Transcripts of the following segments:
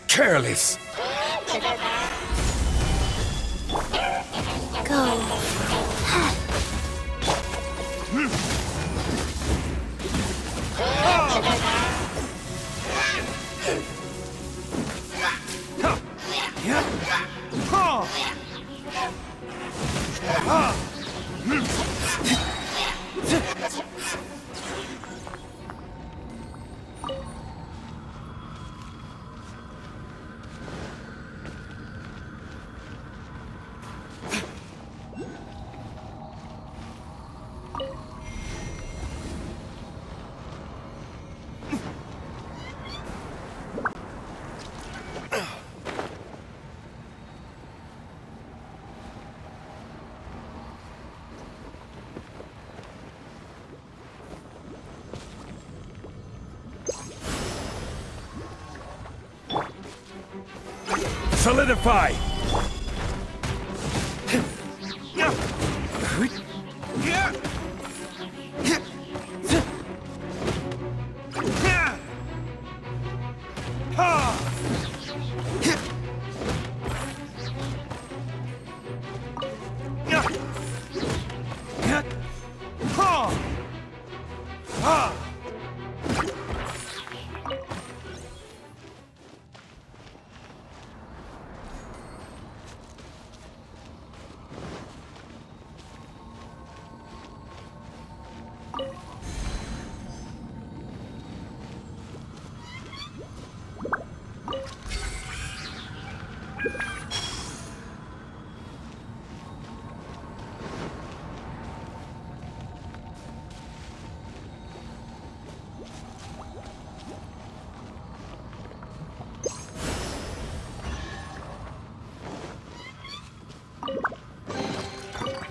Careless. Go. Solidify!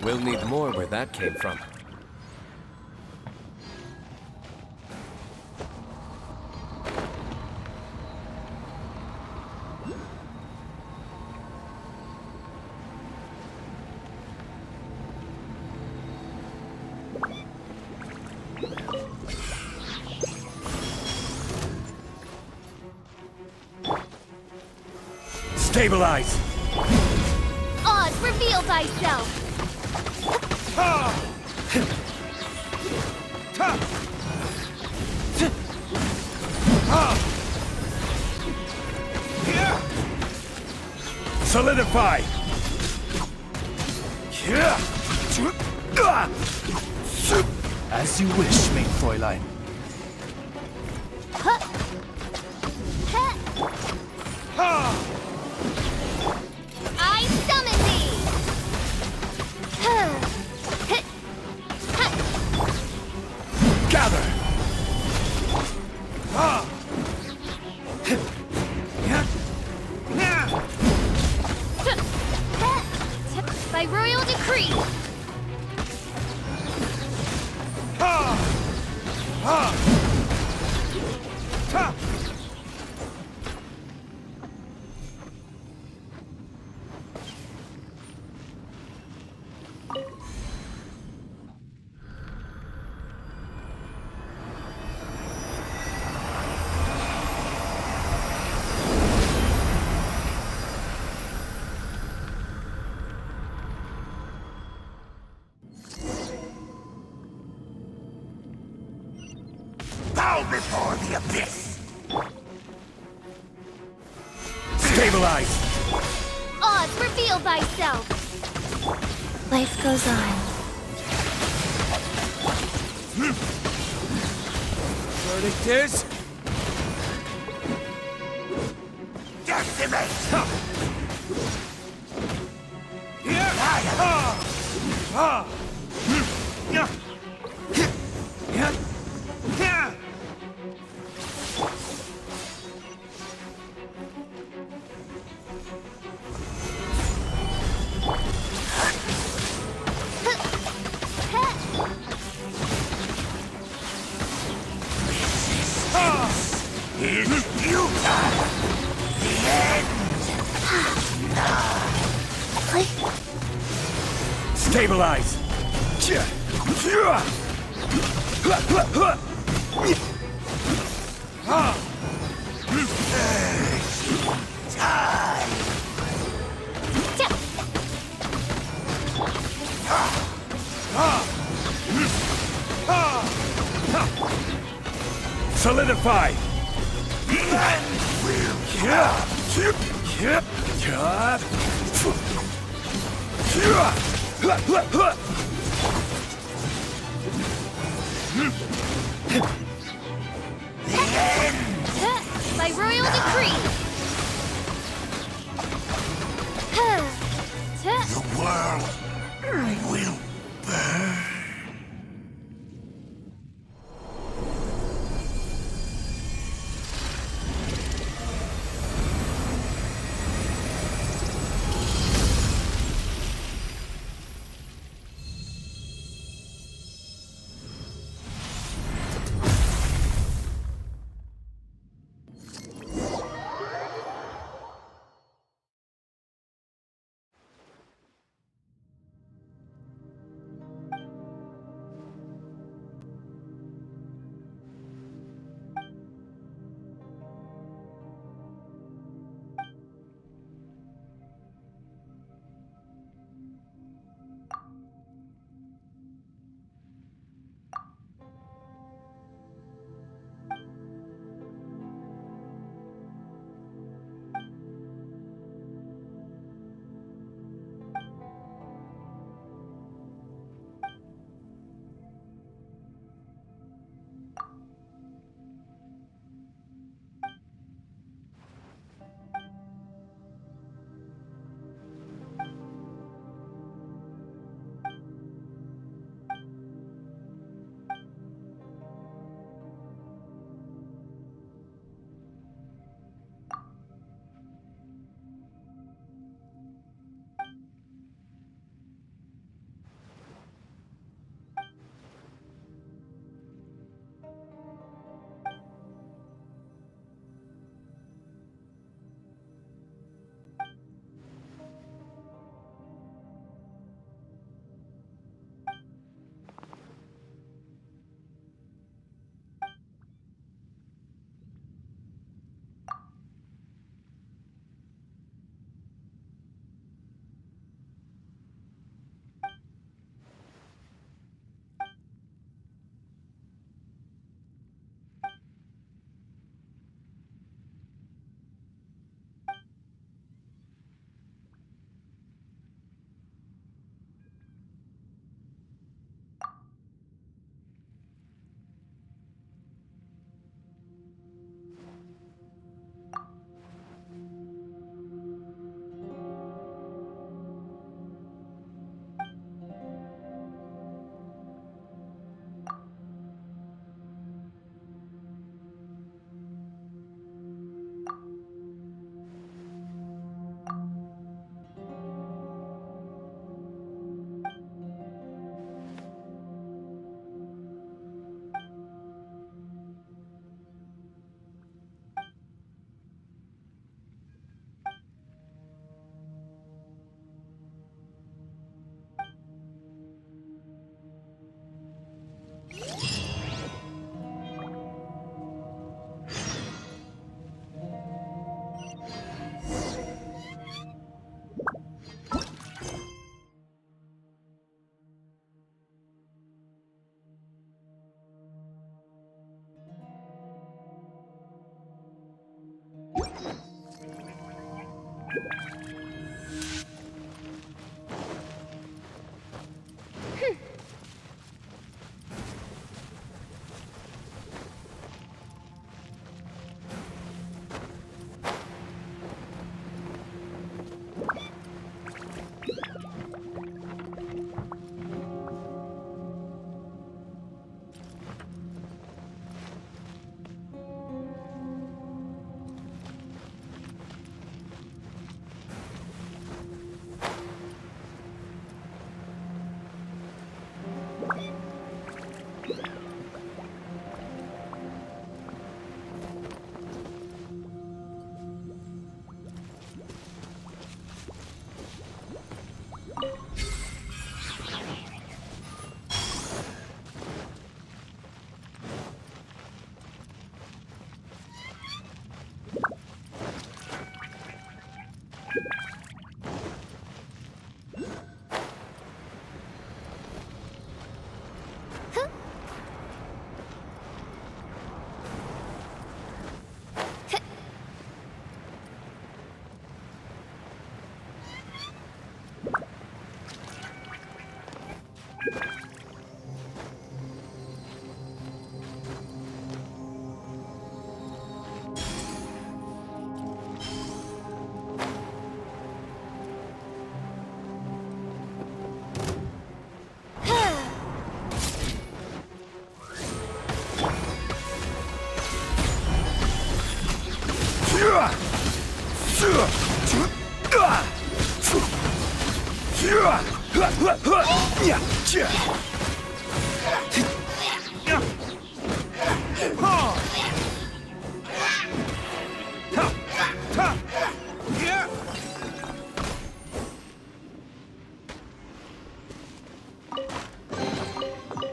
We'll need more where that came from. Stabilize! Oz, reveal thyself! Solidify! As you wish, mein Fräulein. I summon thee! Gather! By royal decree! bow before the abyss! Stabilize! Oz, reveal thyself! Life goes on. Verdict is... Decimate! It's futile! The end! Stabilize! Time! Solidify! The end will The end! By royal decree! The world will burn.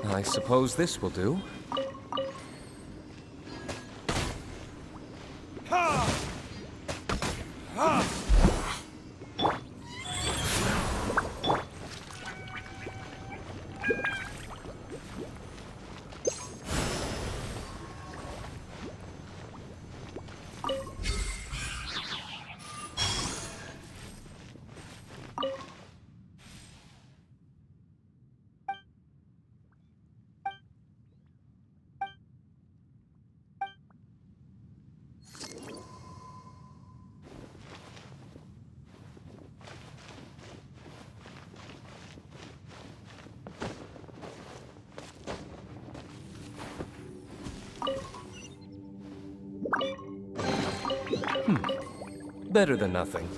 I suppose this will do. Better than nothing.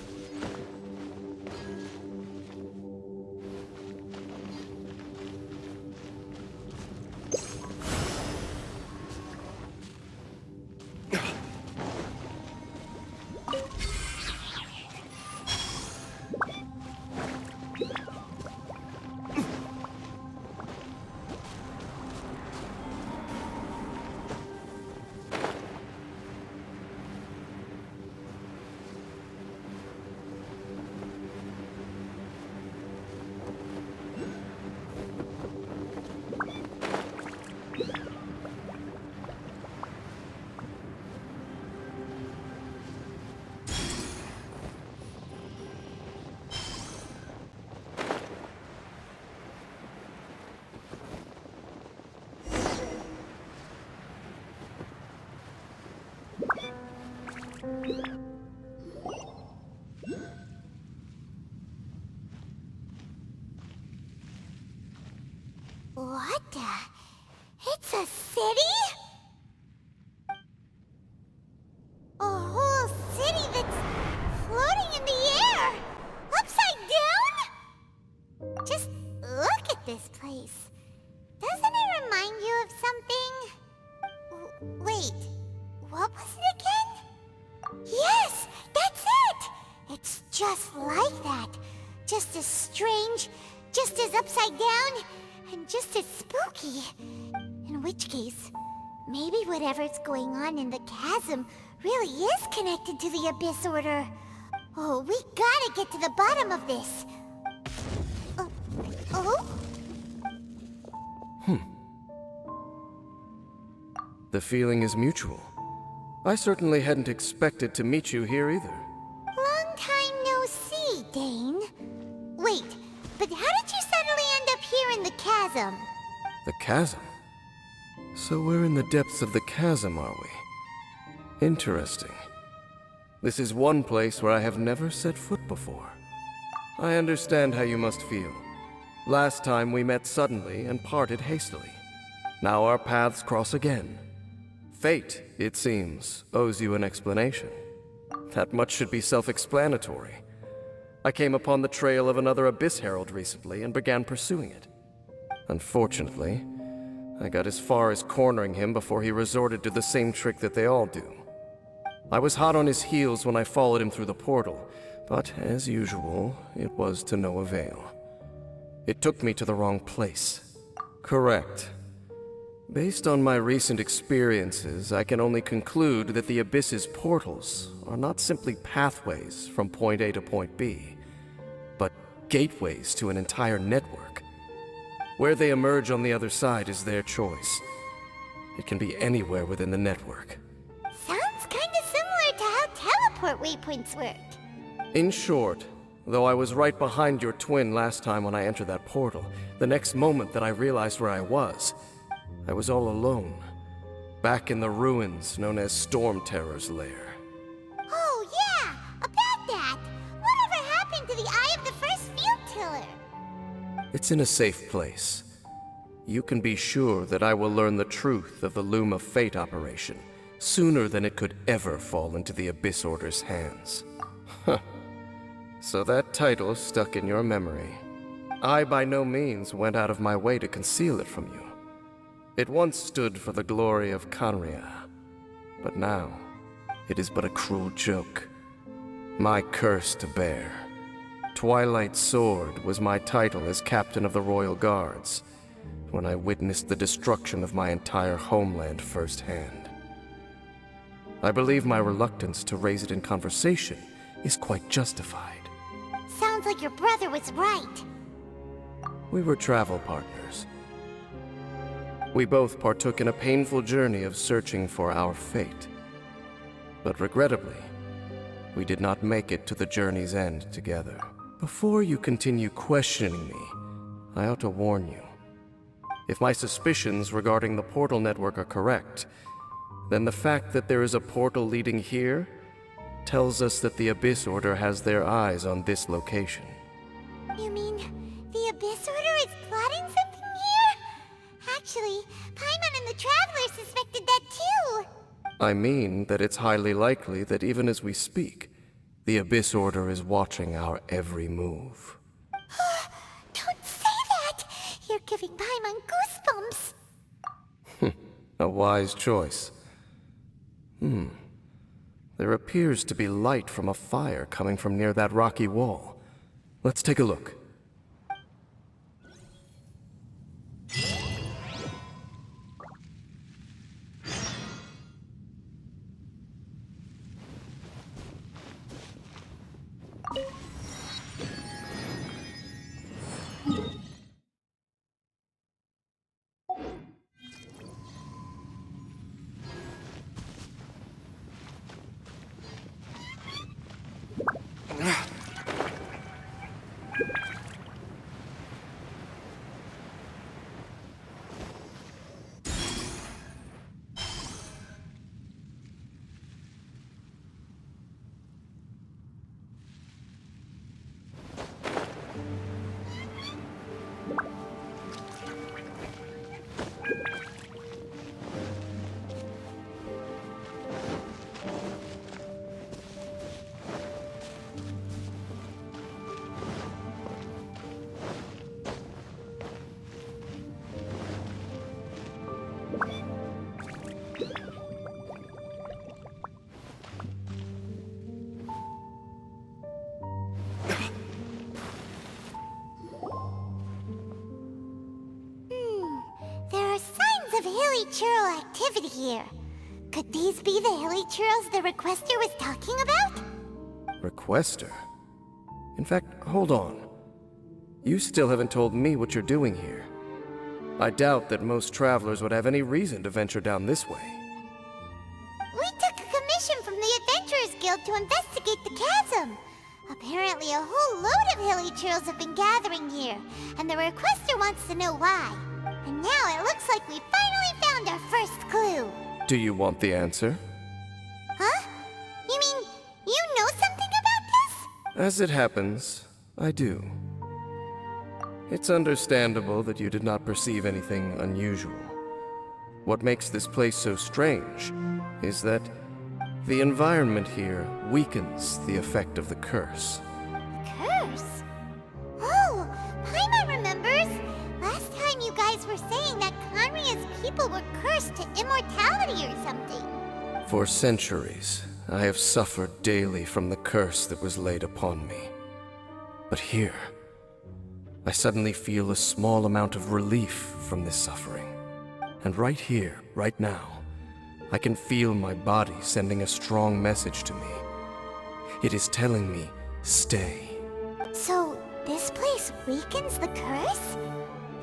What the? It's a city? A whole city that's floating in the air! Upside down? Just look at this place. Doesn't it remind you of something? Wait, what was it again? Yes, that's it! It's just like that. Just as strange, just as upside down, and just as spooky. In which case, maybe whatever's going on in the chasm really is connected to the Abyss Order. Oh, we gotta get to the bottom of this. Oh? The feeling is mutual. I certainly hadn't expected to meet you here either. Long time no see, Dane. Wait, but how did you suddenly end up here in the chasm? The chasm? So we're in the depths of the chasm, are we? Interesting. This is one place where I have never set foot before. I understand how you must feel. Last time we met suddenly and parted hastily. Now our paths cross again. Fate, it seems, owes you an explanation. That much should be self-explanatory. I came upon the trail of another Abyss Herald recently and began pursuing it. Unfortunately, I got as far as cornering him before he resorted to the same trick that they all do. I was hot on his heels when I followed him through the portal, but as usual, it was to no avail. It took me to the wrong place. Correct. Based on my recent experiences, I can only conclude that the Abyss's portals are not simply pathways from point A to point B, but gateways to an entire network. Where they emerge on the other side is their choice. It can be anywhere within the network. Sounds kinda similar to how teleport waypoints work. In short, though I was right behind your twin last time when I entered that portal, the next moment that I realized where I was all alone, back in the ruins known as Storm Terror's lair. Oh yeah, about that. Whatever happened to the Eye of the First Field Tiller? It's in a safe place. You can be sure that I will learn the truth of the Loom of Fate operation sooner than it could ever fall into the Abyss Order's hands. Huh. So that title stuck in your memory. I by no means went out of my way to conceal it from you. It once stood for the glory of Kanria, but now it is but a cruel joke. My curse to bear. Twilight Sword was my title as captain of the Royal Guards, when I witnessed the destruction of my entire homeland firsthand. I believe my reluctance to raise it in conversation is quite justified. Sounds like your brother was right. We were travel partners. We both partook in a painful journey of searching for our fate. But regrettably, we did not make it to the journey's end together. Before you continue questioning me, I ought to warn you. If my suspicions regarding the portal network are correct, then the fact that there is a portal leading here tells us that the Abyss Order has their eyes on this location. You mean the Abyss Order is plotting something here? Actually, Paimon and the Traveler suspected that too. I mean that it's highly likely that even as we speak, the Abyss Order is watching our every move. Don't say that! You're giving Paimon goosebumps. A wise choice. There appears to be light from a fire coming from near that rocky wall. Let's take a look. There are signs of hilly churl activity here. Could these be the hilly churls the Requester was talking about? Requester? In fact, hold on. You still haven't told me what you're doing here. I doubt that most travelers would have any reason to venture down this way. We took a commission from the Adventurers Guild to investigate the chasm. Apparently a whole load of hilly churls have been gathering here, and the Requester wants to know why. And now it looks like we finally found our first clue. Do you want the answer? Huh? You mean, you know something about this? As it happens, I do. It's understandable that you did not perceive anything unusual. What makes this place so strange is that the environment here weakens the effect of the curse. Curse? Oh, Paimon remembers. Last time you guys were saying that Kanria's people were cursed to immortality or something. For centuries, I have suffered daily from the curse that was laid upon me. But here, I suddenly feel a small amount of relief from this suffering. And right here, right now, I can feel my body sending a strong message to me. It is telling me, stay. So, this place weakens the curse?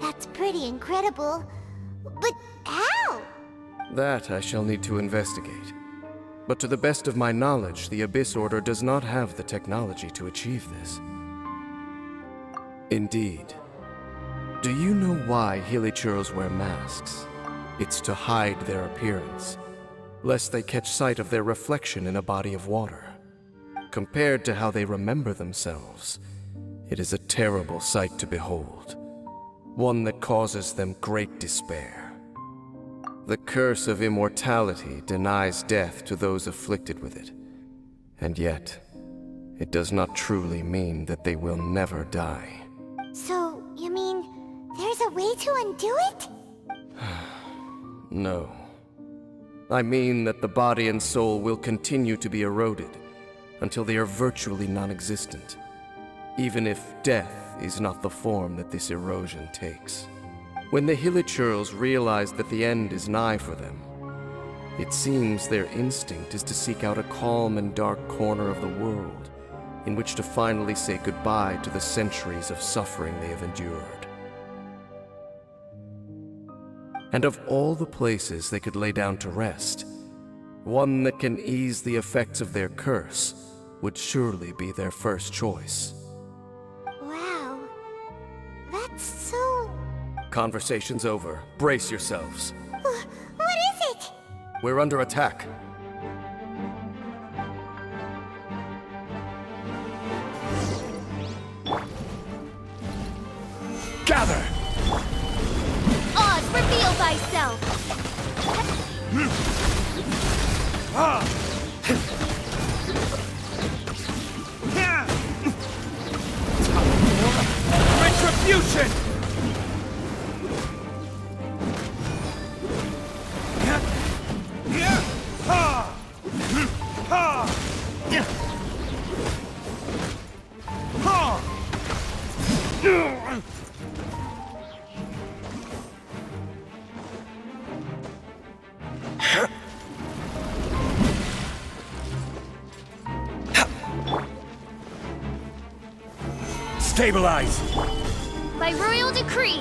That's pretty incredible. But how? That I shall need to investigate. But to the best of my knowledge, the Abyss Order does not have the technology to achieve this. Indeed. Do you know why Hilichurls wear masks? It's to hide their appearance, lest they catch sight of their reflection in a body of water. Compared to how they remember themselves, it is a terrible sight to behold, one that causes them great despair. The curse of immortality denies death to those afflicted with it, and yet, it does not truly mean that they will never die. So, you mean there's a way to undo it? No. I mean that the body and soul will continue to be eroded until they are virtually non-existent, even if death is not the form that this erosion takes. When the Hilichurls realize that the end is nigh for them, it seems their instinct is to seek out a calm and dark corner of the world in which to finally say goodbye to the centuries of suffering they have endured. And of all the places they could lay down to rest, one that can ease the effects of their curse would surely be their first choice. Wow. That's so... Conversation's over. Brace yourselves. What is it? We're under attack. Gather! Oz, reveal thyself! Retribution! Stabilize! By royal decree!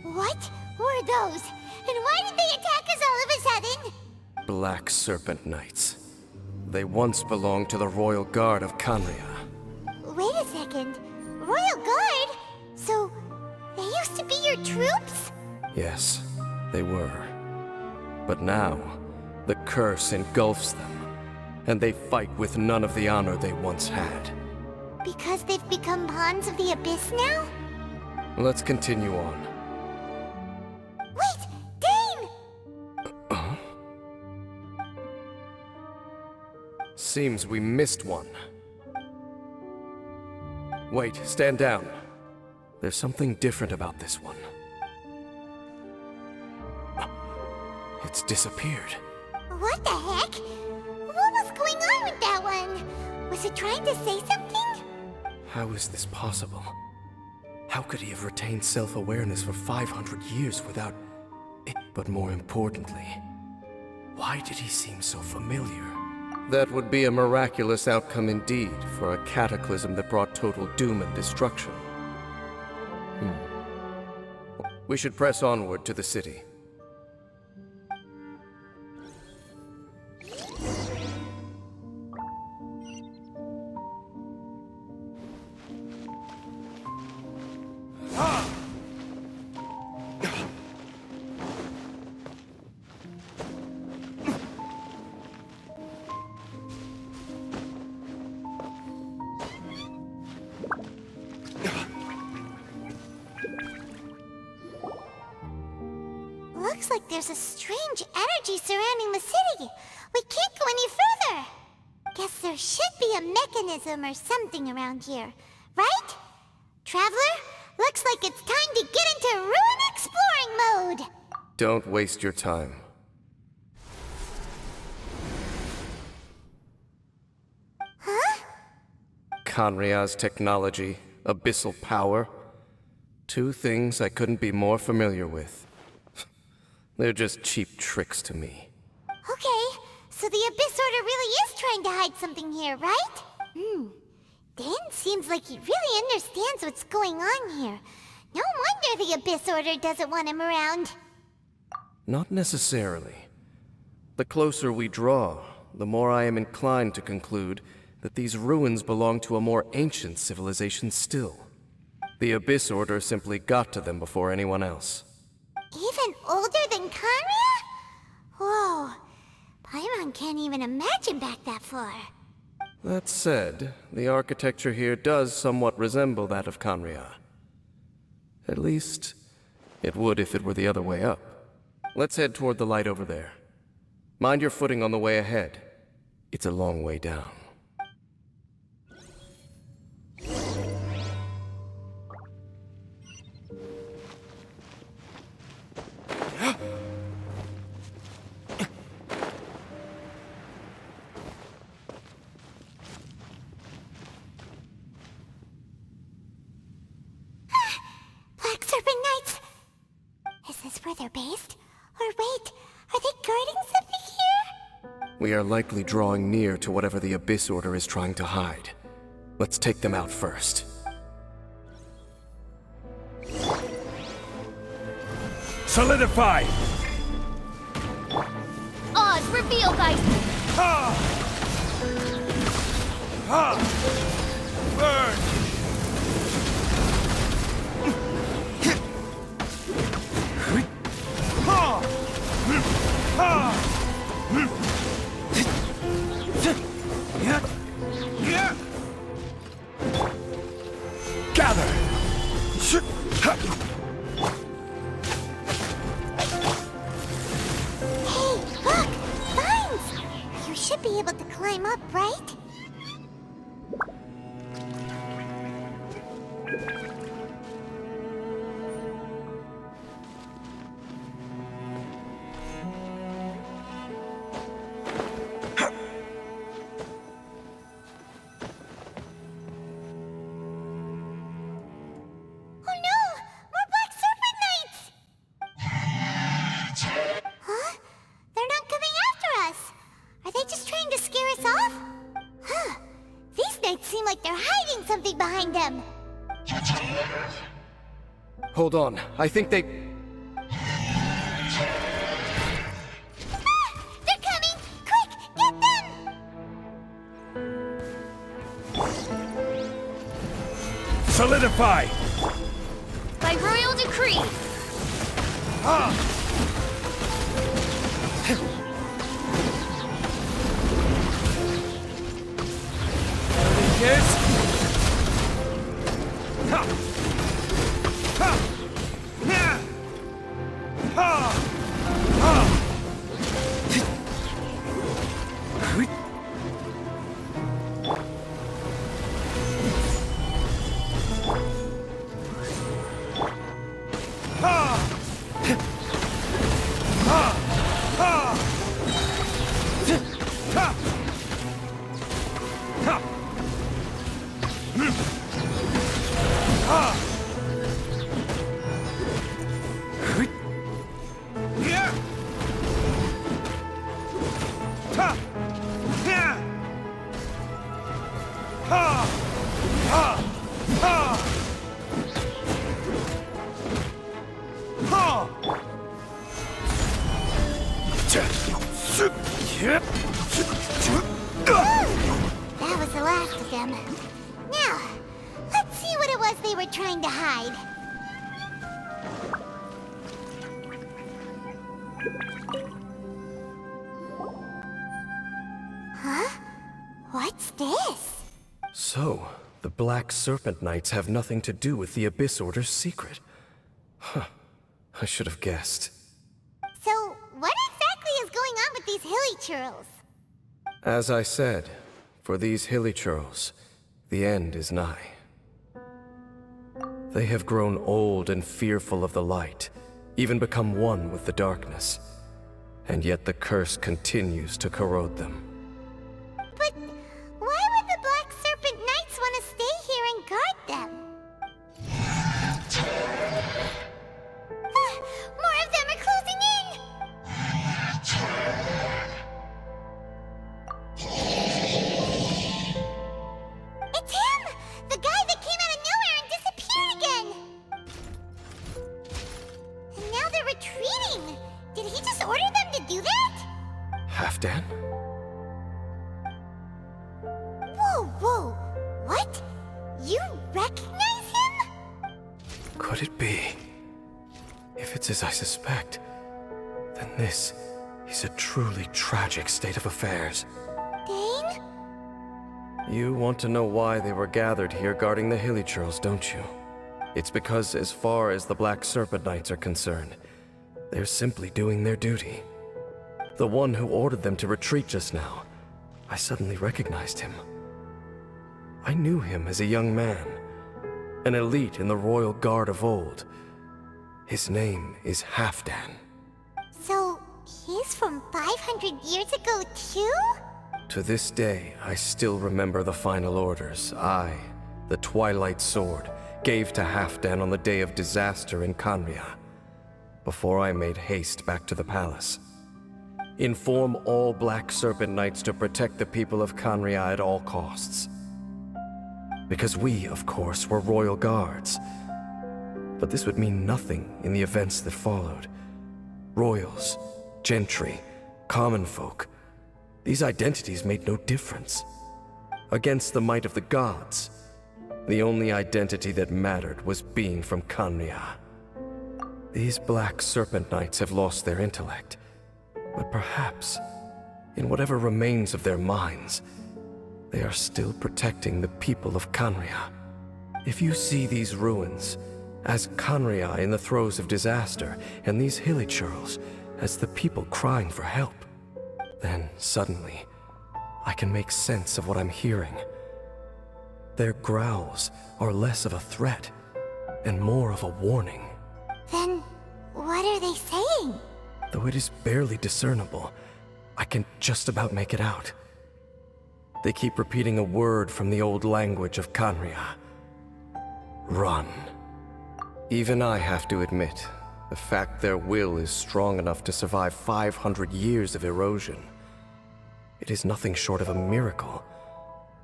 What were those? And why did they attack us all of a sudden? Black Serpent Knights. They once belonged to the Royal Guard of Kanria. Wait a second. Royal Guard? So, they used to be your troops? Yes, they were. But now, the curse engulfs them, and they fight with none of the honor they once had. Because they've become pawns of the Abyss now? Let's continue on. Wait! Dane! Seems we missed one. Wait, stand down. There's something different about this one. It's disappeared. What the heck? What was going on with that one? Was it trying to say something? How is this possible? How could he have retained self-awareness for 500 years without it? But more importantly, why did he seem so familiar? That would be a miraculous outcome indeed for a cataclysm that brought total doom and destruction. We should press onward to the city. looks like there's a strange energy surrounding the city. We can't go any further. Guess there should be a mechanism or something around here, right? Traveler, looks like it's time to get into ruin exploring mode. Don't waste your time. Huh? Kanria's technology, abyssal power. Two things I couldn't be more familiar with. They're just cheap tricks to me. Okay, so the Abyss Order really is trying to hide something here, right? Dan seems like he really understands what's going on here. No wonder the Abyss Order doesn't want him around. Not necessarily. The closer we draw, the more I am inclined to conclude that these ruins belong to a more ancient civilization still. The Abyss Order simply got to them before anyone else. Even older than Kanria? Whoa, Paimon can't even imagine back that far. That said, the architecture here does somewhat resemble that of Kanria. At least, it would if it were the other way up. Let's head toward the light over there. Mind your footing on the way ahead. It's a long way down. Black Serpent Knights! Is this where they're based? Or wait, are they guarding something here? We are likely drawing near to whatever the Abyss Order is trying to hide. Let's take them out first. Solidify! Oz, reveal, guys! Ha! Ha! Burn! Ha! Ha! Gather! Hey, look! Vines! You should be able to climb up, right? Oh no! More Black Serpent Knights! Huh? They're not coming after us! Are they just trying to scare us off? Huh. These knights seem like they're hiding something behind them. Hold on, I think they... Ah! They're coming! Quick! Get them! Solidify! By royal decree! Ha! Yes? Ha! Ha! Yeah! Ha! Ha! That was the last of them. Now, let's see what it was they were trying to hide. Huh? What's this? So, the Black Serpent Knights have nothing to do with the Abyss Order's secret. Huh. I should have guessed. So churls? As I said, for these hilly churls, the end is nigh. They have grown old and fearful of the light, even become one with the darkness. And yet the curse continues to corrode them. But why would the Black Serpent Knights want to stay here and guard them? More of them are closing in! It's him! The guy that came out of nowhere and disappeared again! And now they're retreating! Did he just order them to do that? Halfdan? Whoa, whoa! What? You recognize him? Could it be? If it's as I suspect, then this is a truly tragic state of affairs. Dane? You want to know why they were gathered here guarding the hilly churls, don't you? It's because as far as the Black Serpent Knights are concerned, they're simply doing their duty. The one who ordered them to retreat just now, I suddenly recognized him. I knew him as a young man, an elite in the royal guard of old. His name is Halfdan. So, he's from 500 years ago too? To this day, I still remember the final orders I, the Twilight Sword, gave to Halfdan on the day of disaster in Khaenri'ah, before I made haste back to the palace. Inform all Black Serpent Knights to protect the people of Khaenri'ah at all costs. Because we, of course, were royal guards. But this would mean nothing in the events that followed. Royals, gentry, common folk, these identities made no difference. Against the might of the gods, the only identity that mattered was being from Khaenri'ah. These Black Serpent Knights have lost their intellect, but perhaps, in whatever remains of their minds, they are still protecting the people of Khaenri'ah. If you see these ruins as Khaenri'ah in the throes of disaster, and these hilly churls as the people crying for help, then suddenly I can make sense of what I'm hearing. Their growls are less of a threat and more of a warning. Then, what are they saying? Though it is barely discernible, I can just about make it out. They keep repeating a word from the old language of Khaenri'ah. Run. Even I have to admit, the fact their will is strong enough to survive 500 years of erosion. It is nothing short of a miracle,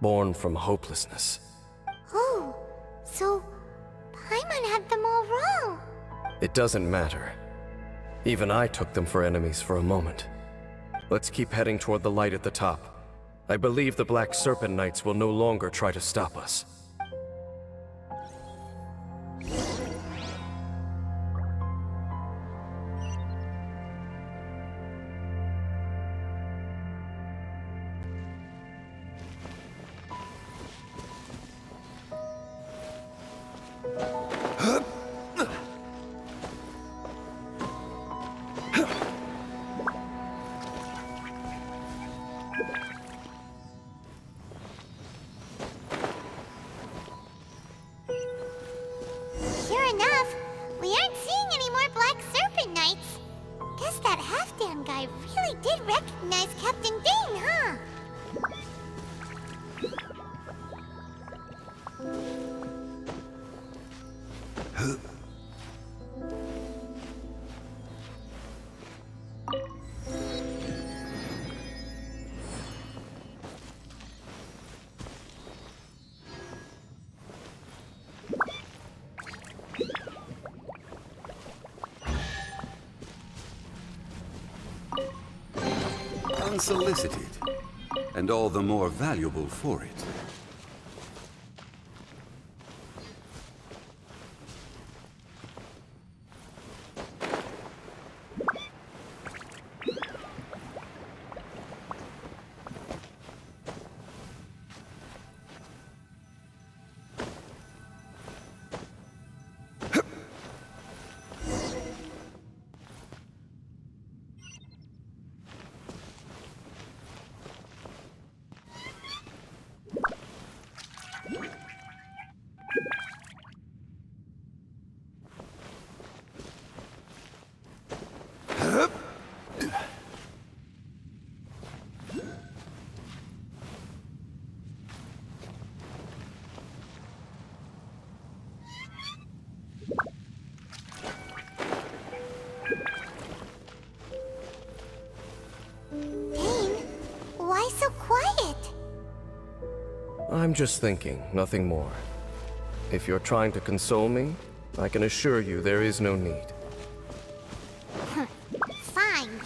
born from hopelessness. Oh, so Paimon had them all wrong. It doesn't matter. Even I took them for enemies for a moment. Let's keep heading toward the light at the top. I believe the Black Serpent Knights will no longer try to stop us. Sure enough, we aren't seeing any more Black Serpent Knights. Guess that Halfdan guy really did recognize Captain Dane, huh? Unsolicited, and all the more valuable for it. I'm just thinking, nothing more. If you're trying to console me, I can assure you there is no need. Fine.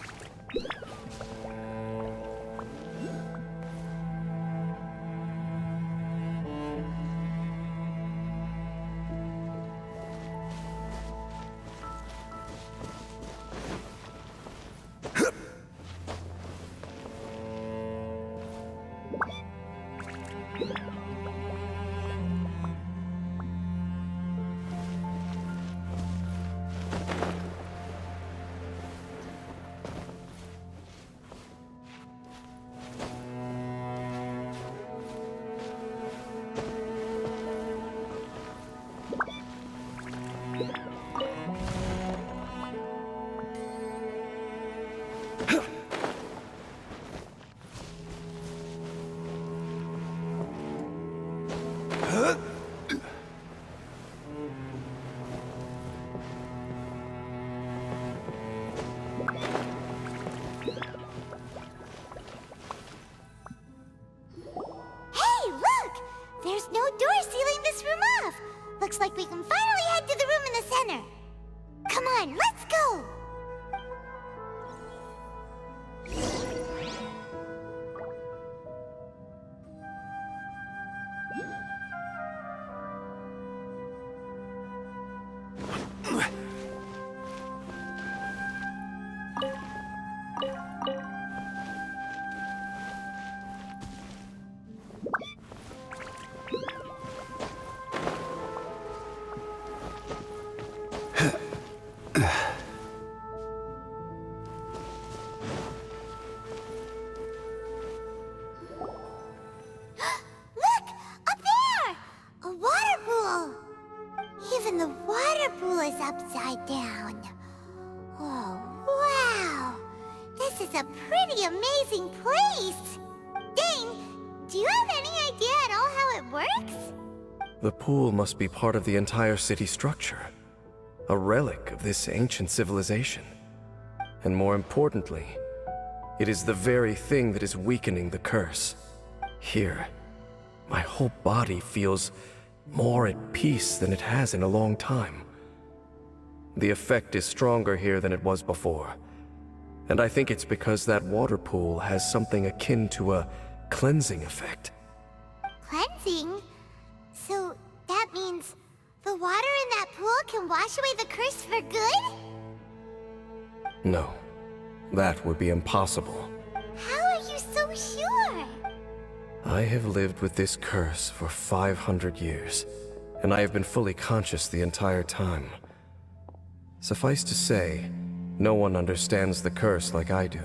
Hey, look! There's no door sealing this room off. Looks like we can finally head to the room in the center. Come on, let's go! Look! Up there! A water pool! Even the water pool is upside down. Oh, wow! This is a pretty amazing place! Dane, do you have any idea at all how it works? The pool must be part of the entire city structure. A relic of this ancient civilization. And more importantly, it is the very thing that is weakening the curse. Here, my whole body feels more at peace than it has in a long time. The effect is stronger here than it was before. And I think it's because that water pool has something akin to a cleansing effect. Cleansing? So that means the water in that pool can wash away the curse for good? No, that would be impossible. How are you so sure? I have lived with this curse for 500 years, and I have been fully conscious the entire time. Suffice to say, no one understands the curse like I do.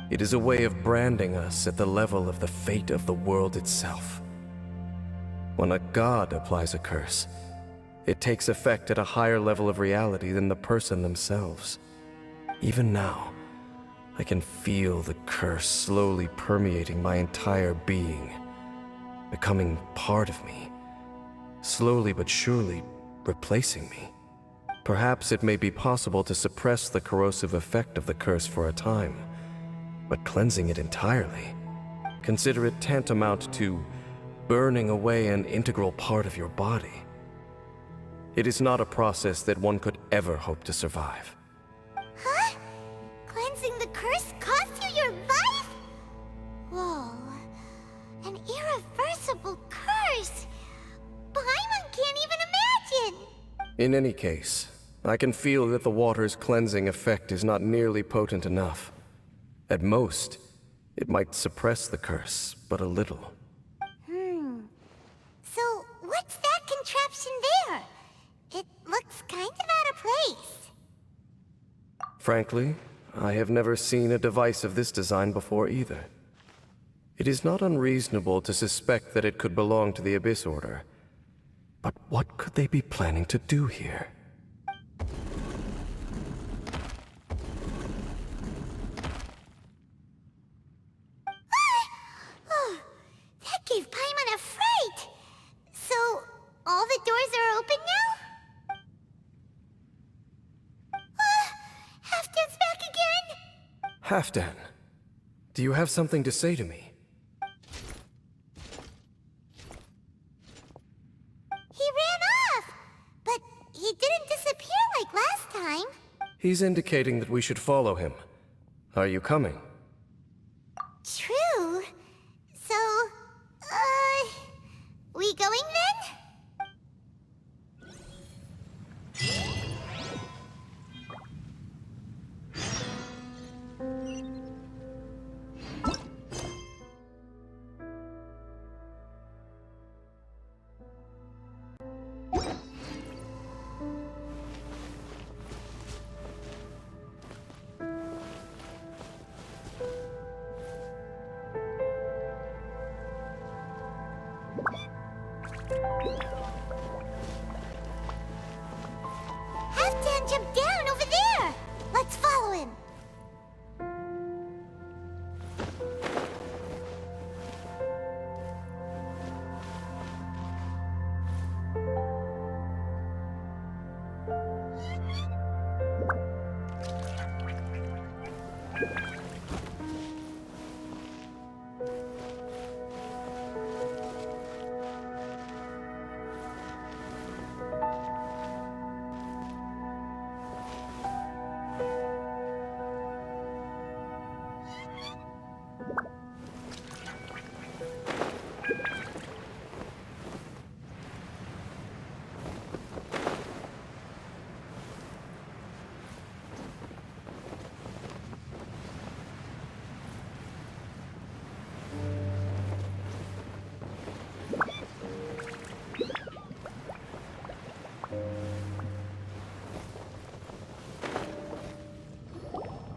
It is a way of branding us at the level of the fate of the world itself. When a god applies a curse, it takes effect at a higher level of reality than the person themselves. Even now, I can feel the curse slowly permeating my entire being, becoming part of me, slowly but surely replacing me. Perhaps it may be possible to suppress the corrosive effect of the curse for a time, but cleansing it entirely, consider it tantamount to burning away an integral part of your body. It is not a process that one could ever hope to survive. Huh? Cleansing the curse cost you your life? Whoa. An irreversible curse! Paimon can't even imagine! In any case, I can feel that the water's cleansing effect is not nearly potent enough. At most, it might suppress the curse, but a little. So, what's that contraption there? It looks kind of out of place. Frankly, I have never seen a device of this design before either. It is not unreasonable to suspect that it could belong to the Abyss Order. But what could they be planning to do here? Oh, that gave Paimon a fright! So, all the doors are open now? Halfdan's back again? Halfdan, do you have something to say to me? He's indicating that we should follow him. Are you coming? True. So, we going then? Halfdan jumped down over there! Let's follow him!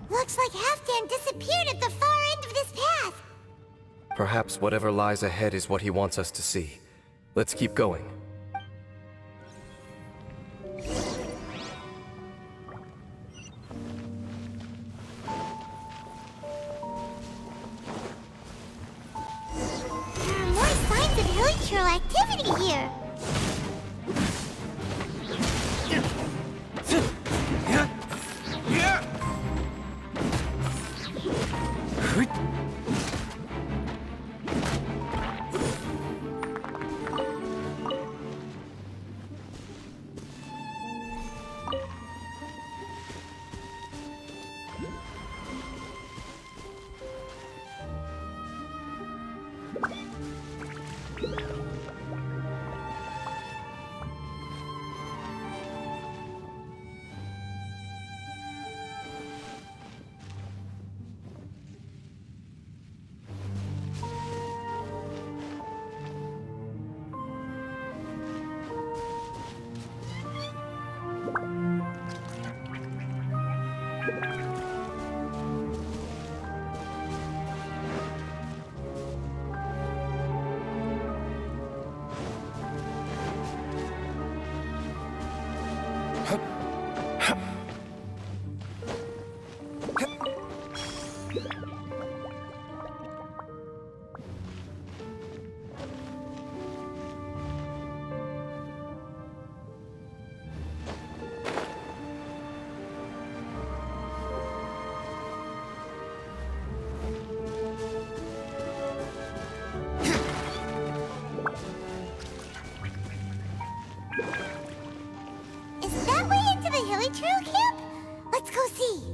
Looks like Halfdan disappeared at the far end of this path. Perhaps whatever lies ahead is what he wants us to see. Let's keep going. There are more signs of hilichurl activity here. Is that way into the hilichurl camp? Let's go see.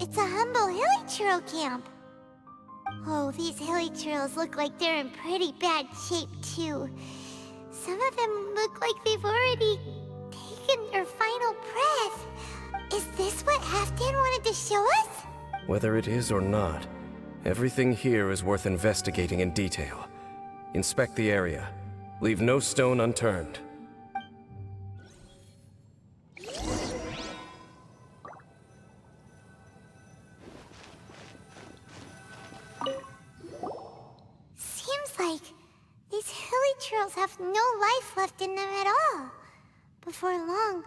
It's a humble hilichurl camp. Oh, these hilly churls look like they're in pretty bad shape, too. Some of them look like they've already taken their final breath. Is this what Halfdan wanted to show us? Whether it is or not, everything here is worth investigating in detail. Inspect the area. Leave no stone unturned. Seems like these hilly churls have no life left in them at all. Before long,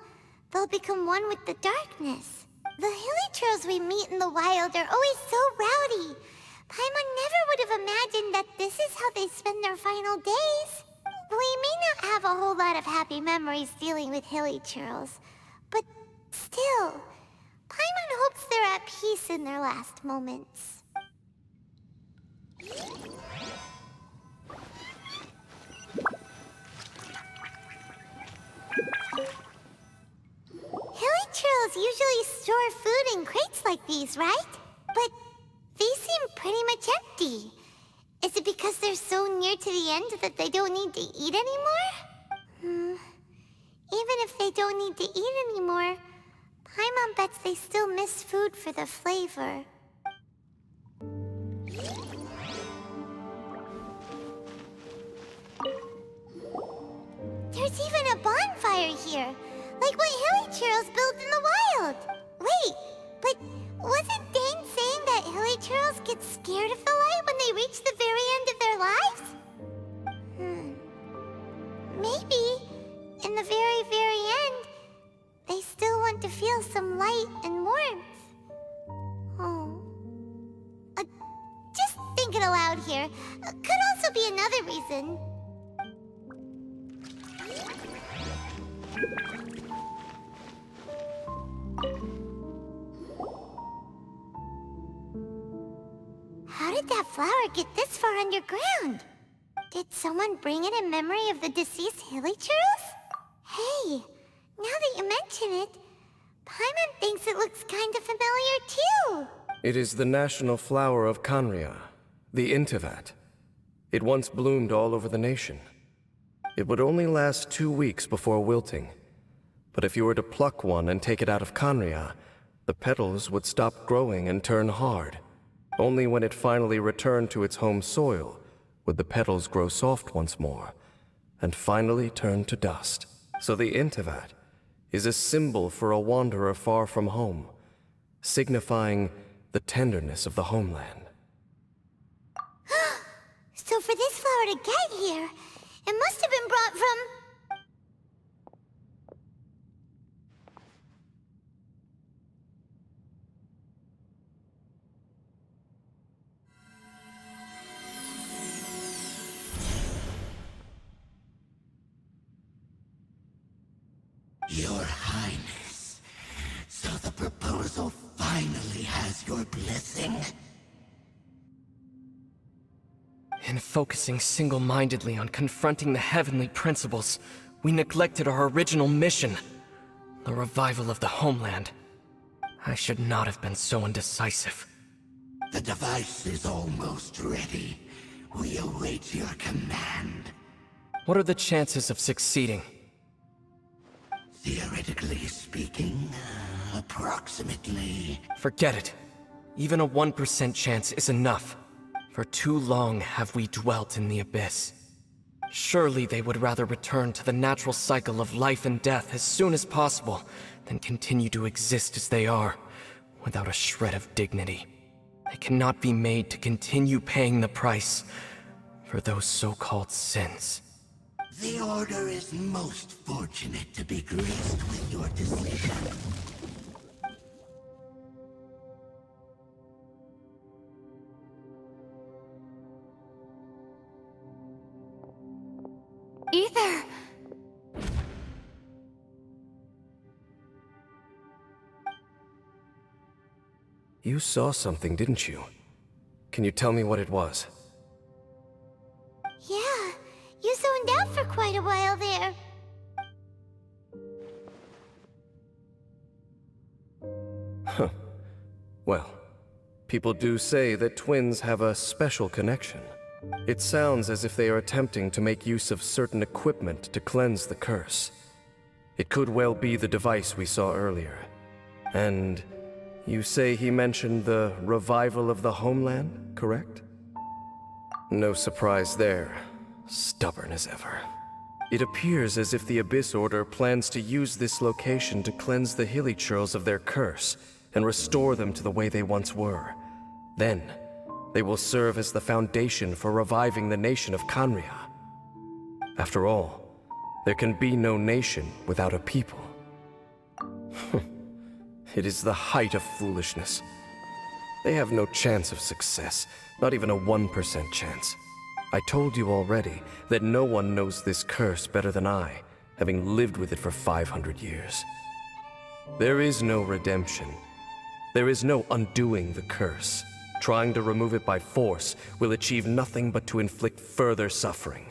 they'll become one with the darkness. The hilly churls we meet in the wild are always so rowdy. Paimon never would have imagined that this is how they spend their final days. We may not have a whole lot of happy memories dealing with hilly churls, but still, Paimon hopes they're at peace in their last moments. Hilly churls usually store food in crates like these, right? But these seem pretty much empty. Is it because they're so near to the end that they don't need to eat anymore? Even if they don't need to eat anymore, Paimon bets they still miss food for the flavor. There's even a bonfire here, like what hilly churls build in the wild. Wait, but wasn't Dane saying that hilly churls get scared of the light when they reach the very end of their lives? Maybe, in the very, very end, they still want to feel some light and warmth. Oh. Just thinking aloud here. Could also be another reason. How did that flower get this far underground? Did someone bring it in memory of the deceased hilly churls? Hey, now that you mention it, Paimon thinks it looks kind of familiar too. It is the national flower of Kanria, the Intivat. It once bloomed all over the nation. It would only last 2 weeks before wilting. But if you were to pluck one and take it out of Kanria, the petals would stop growing and turn hard. Only when it finally returned to its home soil would the petals grow soft once more, and finally turn to dust. So the Intivat is a symbol for a wanderer far from home, signifying the tenderness of the homeland. So for this flower to get here, it must have been brought from... Your Highness, so the proposal finally has your blessing? In focusing single-mindedly on confronting the heavenly principles, we neglected our original mission, the revival of the homeland. I should not have been so indecisive. The device is almost ready. We await your command. What are the chances of succeeding? Theoretically speaking, approximately. Forget it. Even a 1% chance is enough. For too long have we dwelt in the abyss. Surely they would rather return to the natural cycle of life and death as soon as possible than continue to exist as they are, without a shred of dignity. They cannot be made to continue paying the price for those so-called sins. The Order is most fortunate to be graced with your decision. Ether! You saw something, didn't you? Can you tell me what it was? Yeah, you zoned out for quite a while there. Huh. Well, People do say that twins have a special connection. It sounds as if they are attempting to make use of certain equipment to cleanse the curse. It could well be the device we saw earlier. And you say he mentioned the revival of the homeland, correct? No surprise there. Stubborn as ever. It appears as if the Abyss Order plans to use this location to cleanse the Hilly Churls of their curse and restore them to the way they once were. Then, they will serve as the foundation for reviving the nation of Kanria. After all, there can be no nation without a people. It is the height of foolishness. They have no chance of success, not even a 1% chance. I told you already that no one knows this curse better than I, having lived with it for 500 years. There is no redemption. There is no undoing the curse. Trying to remove it by force will achieve nothing but to inflict further suffering.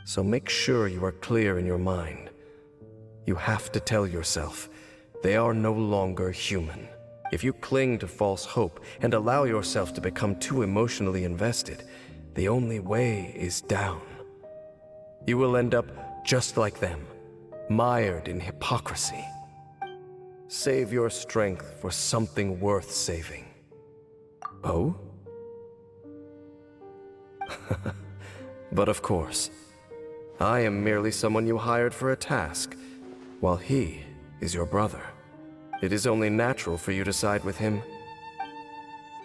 So make sure you are clear in your mind. You have to tell yourself, they are no longer human. If you cling to false hope and allow yourself to become too emotionally invested, the only way is down. You will end up just like them, mired in hypocrisy. Save your strength for something worth saving. Oh? But of course, I am merely someone you hired for a task, while he is your brother. It is only natural for you to side with him.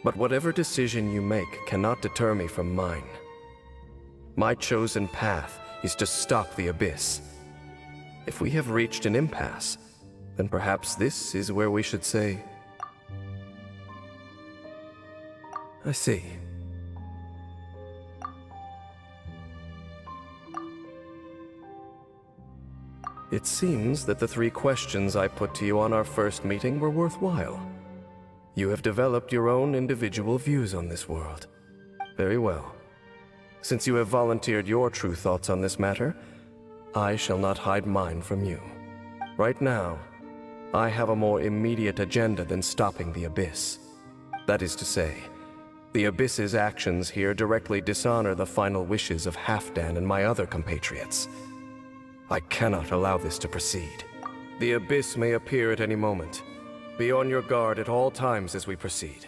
But whatever decision you make cannot deter me from mine. My chosen path is to stop the Abyss. If we have reached an impasse, then perhaps this is where we should say, I see. It seems that the 3 questions I put to you on our first meeting were worthwhile. You have developed your own individual views on this world. Very well. Since you have volunteered your true thoughts on this matter, I shall not hide mine from you. Right now, I have a more immediate agenda than stopping the Abyss. That is to say, the Abyss's actions here directly dishonor the final wishes of Halfdan and my other compatriots. I cannot allow this to proceed. The Abyss may appear at any moment. Be on your guard at all times as we proceed.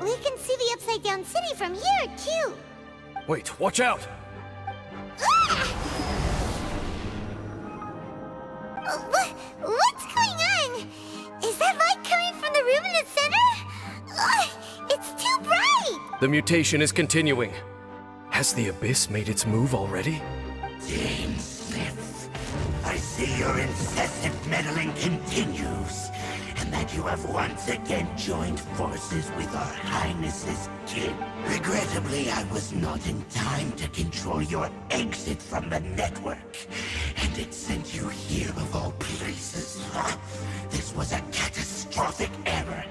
We can see the Upside Down City from here, too. Wait, watch out! What's going on? Is that light coming from the room in the center? It's too bright! The mutation is continuing. Has the Abyss made its move already? Dame Smith, I see your incessant meddling continues, and that you have once again joined forces with our Highness's kin. Regrettably, I was not in time to control your exit from the network, and it sent you here of all places. This was a catastrophic error.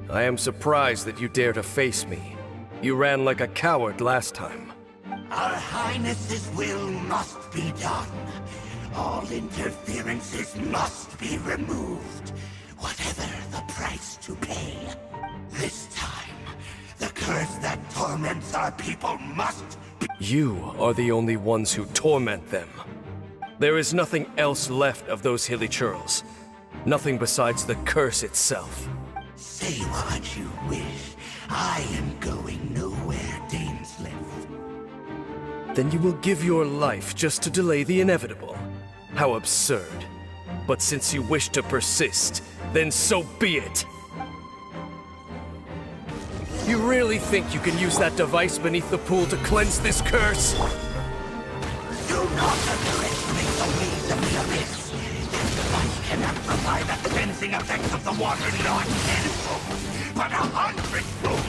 I am surprised that you dare to face me. You ran like a coward last time. Our Highness's will must be done. All interferences must be removed, whatever the price to pay. This time, the curse that torments our people must be... You are the only ones who torment them. There is nothing else left of those Hilly Churls. Nothing besides the curse itself. Say what you wish. I am going nowhere, Dainsleif. Then you will give your life just to delay the inevitable. How absurd. But since you wish to persist, then so be it. You really think you can use that device beneath the pool to cleanse this curse? Do not underestimate the ways of the Abyss. This device cannot provide the cleansing effect of the water not tenfold, but 100-fold.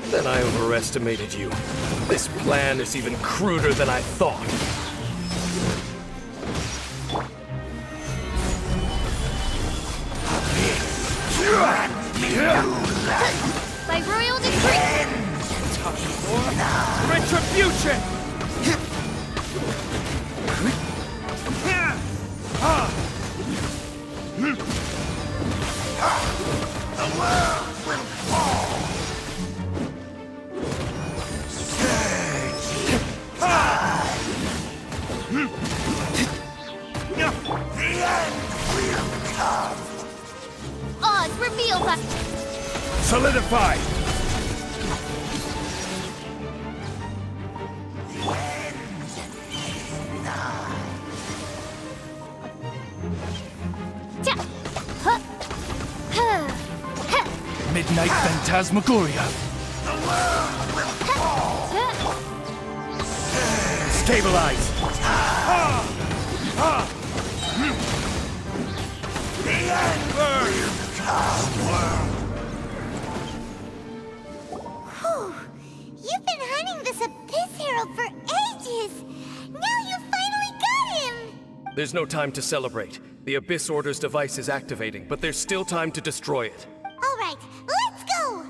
Then I overestimated you. This plan is even cruder than I thought. By royal decree! Retribution! The world will fall! Surging tide! The end will come! Oz, reveal that! Solidify! The end is nigh. Ja! Huh! Huh! Huh! Midnight Phantasmagoria! The world will fall! Huh! Stabilize! The end will come! Whew. You've been hunting this Abyss Herald for ages! Now you finally got him! There's no time to celebrate. The Abyss Order's device is activating, but there's still time to destroy it. Alright, let's go!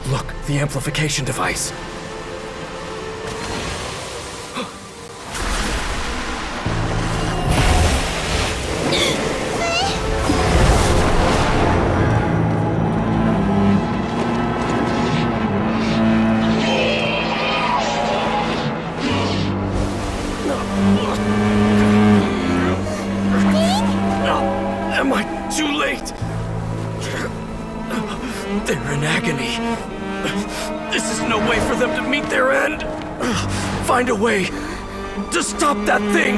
Look, the amplification device. Am I too late? They're in agony. This is no way for them to meet their end. Find a way to stop that thing.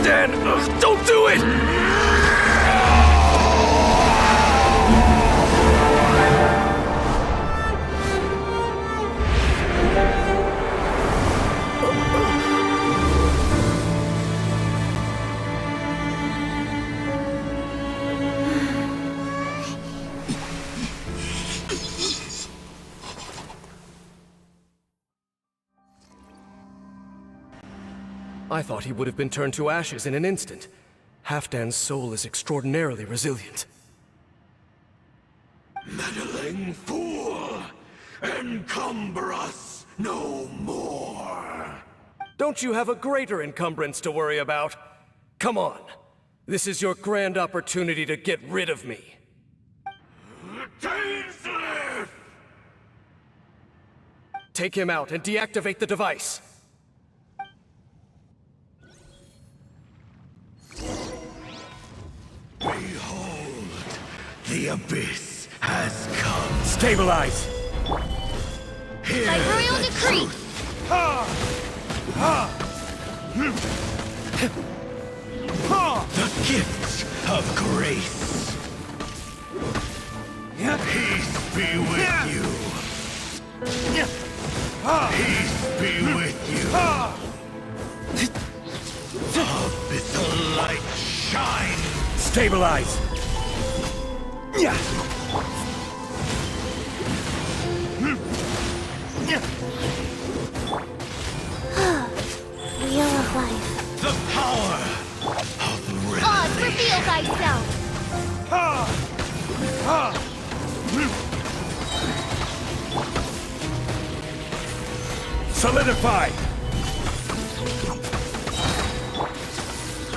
Dan, don't do it! I thought he would have been turned to ashes in an instant. Halfdan's soul is extraordinarily resilient. Meddling fool! Encumber us no more! Don't you have a greater encumbrance to worry about? Come on. This is your grand opportunity to get rid of me. Tasteless! Take him out and deactivate the device. Behold, the Abyss has come. Stabilize! Hear By royal the decree! truth. The gifts of grace. Peace be with you. Peace be with you. Stabilize! Yeah. Wheel of life. The power of Oz, reveal thyself! Solidify!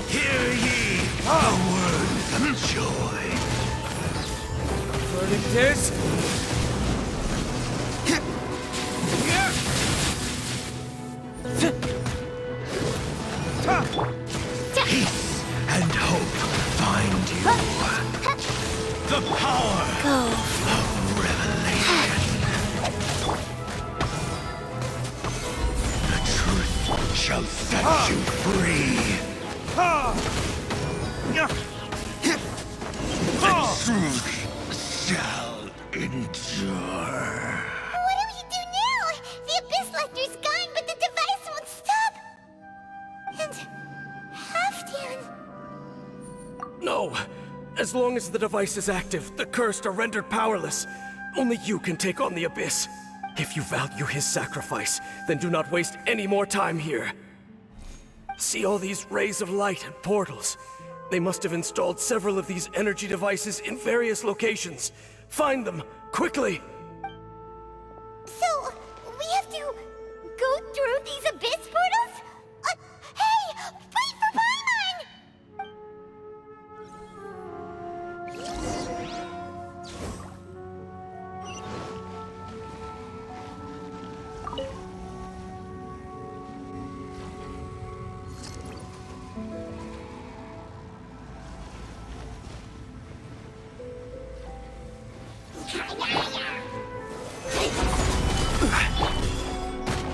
Hear ye the word of joy. Verdict is... Peace and hope find you. The power of revelation. The truth shall set you free. The truth shall endure. What do we do now? The Abyss Lecter's gone, but the device won't stop! And... Halfdan... No! As long as the device is active, the cursed are rendered powerless. Only you can take on the Abyss. If you value his sacrifice, then do not waste any more time here. See all these rays of light and portals? They must have installed several of these energy devices in various locations. Find them, quickly! So, we have to go through these Abyss portals? Hey! Wait for Paimon!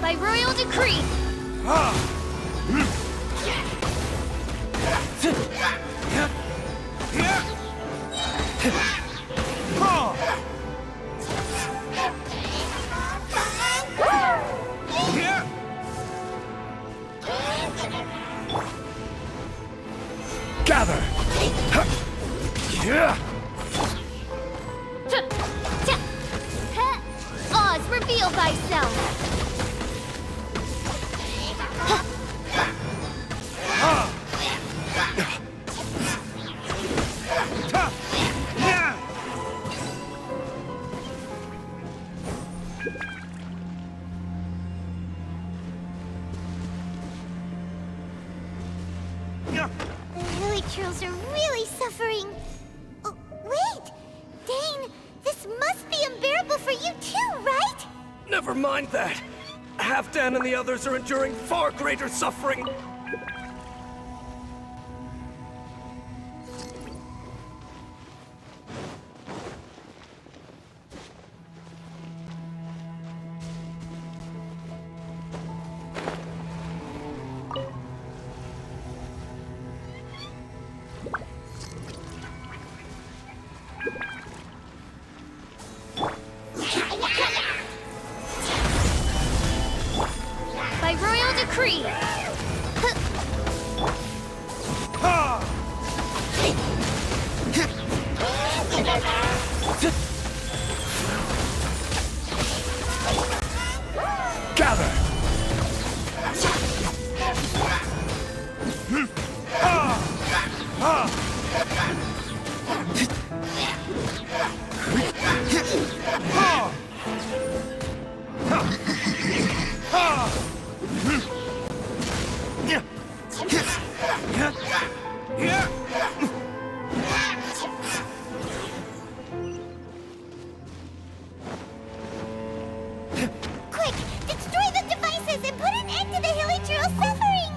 By royal decree! Gather! Oz, reveal thyself! The Hilichurls are really suffering. Oh, wait! Dane, this must be unbearable for you too, right? Never mind that! Halfdan and the others are enduring far greater suffering! By royal decree! Gather! Quick! Destroy the devices and put an end to the Hilichurl suffering!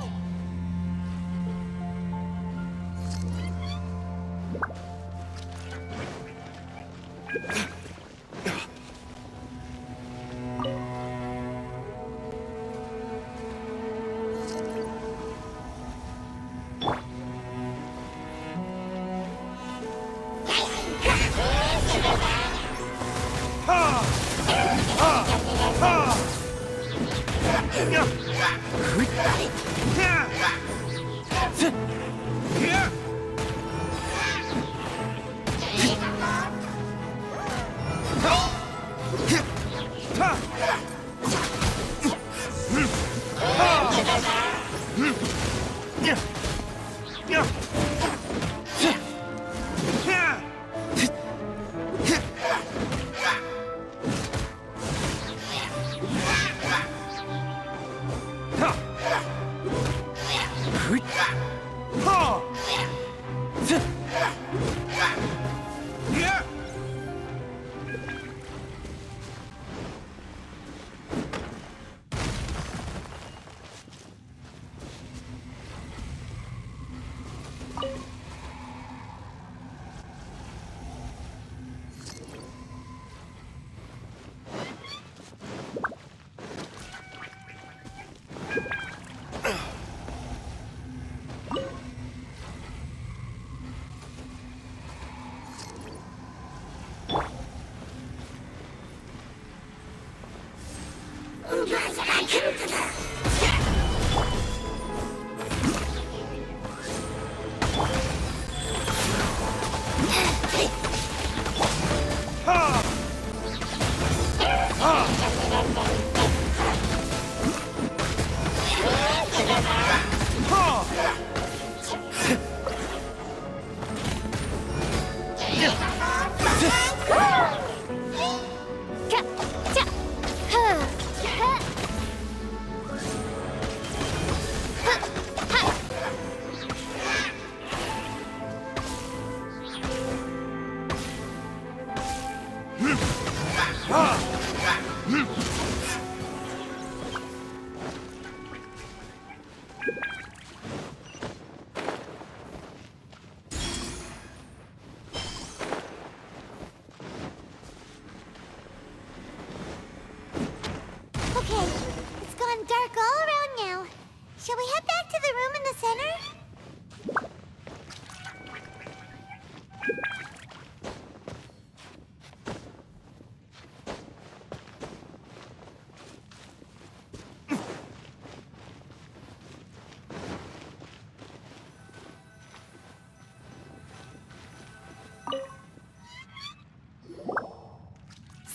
Okay, it's gone dark all around now. Shall we head back to the room in the center?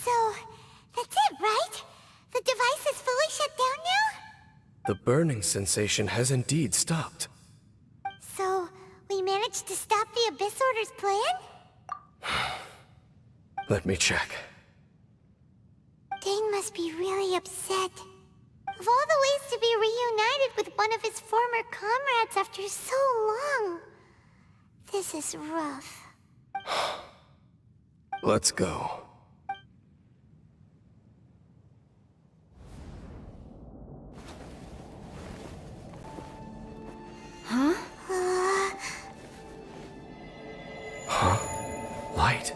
So, that's it, right? The device is fully shut down now? The burning sensation has indeed stopped. So, we managed to stop the Abyss Order's plan? Let me check. Dane must be really upset. Of all the ways to be reunited with one of his former comrades after so long, this is rough. Let's go. Light.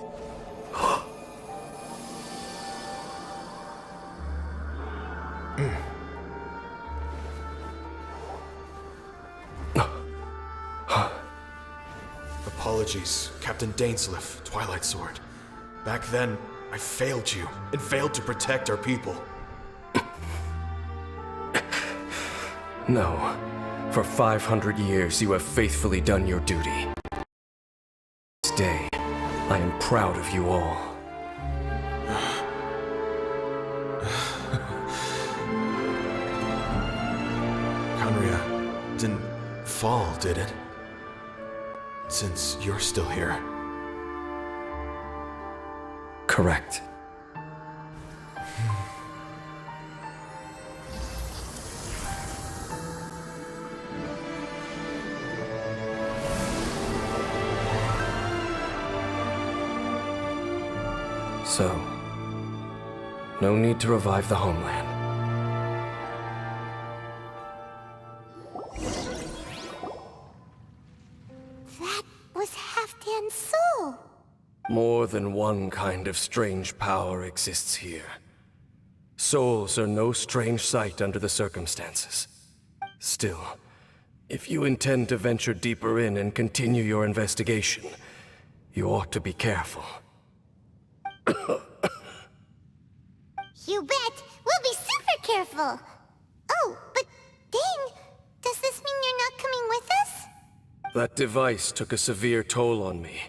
Apologies, Captain Dainsleif, Twilight Sword. Back then, I failed you, and failed to protect our people. No. For 500 years, you have faithfully done your duty. This day, I am proud of you all. Conria didn't fall, did it? Since you're still here. Correct. So, no need to revive the homeland. That was Halfdan's soul. More than one kind of strange power exists here. Souls are no strange sight under the circumstances. Still, if you intend to venture deeper in and continue your investigation, you ought to be careful. You bet. We'll be super careful. Oh, but Dane, does this mean you're not coming with us? That device took a severe toll on me.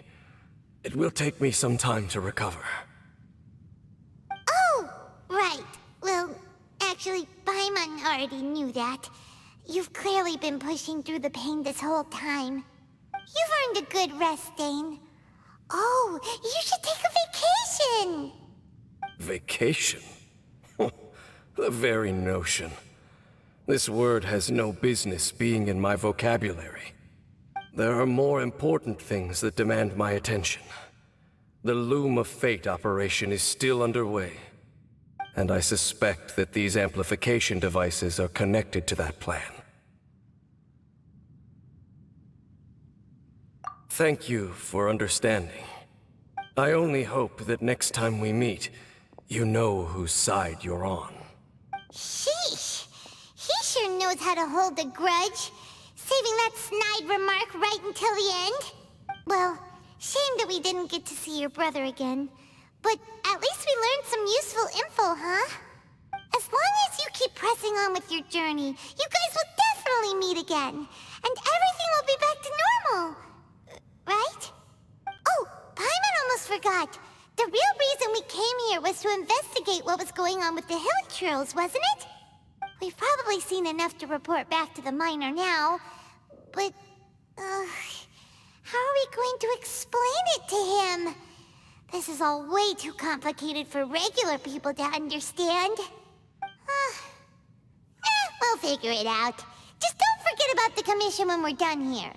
It will take me some time to recover. Oh, right. Well, actually, Paimon already knew that. You've clearly been pushing through the pain this whole time. You've earned a good rest, Dane. Oh, you should take a vacation! Vacation? The very notion. This word has no business being in my vocabulary. There are more important things that demand my attention. The Loom of Fate operation is still underway, and I suspect that these amplification devices are connected to that plan. Thank you for understanding. I only hope that next time we meet, you know whose side you're on. Sheesh! He sure knows how to hold a grudge, saving that snide remark right until the end. Well, shame that we didn't get to see your brother again. But at least we learned some useful info, huh? As long as you keep pressing on with your journey, you guys will definitely meet again. And everything will be back to normal. Right? Oh, Paimon almost forgot. The real reason we came here was to investigate what was going on with the hill trolls, wasn't it? We've probably seen enough to report back to the miner now. But, how are we going to explain it to him? This is all way too complicated for regular people to understand. We'll figure it out. Just don't forget about the commission when we're done here.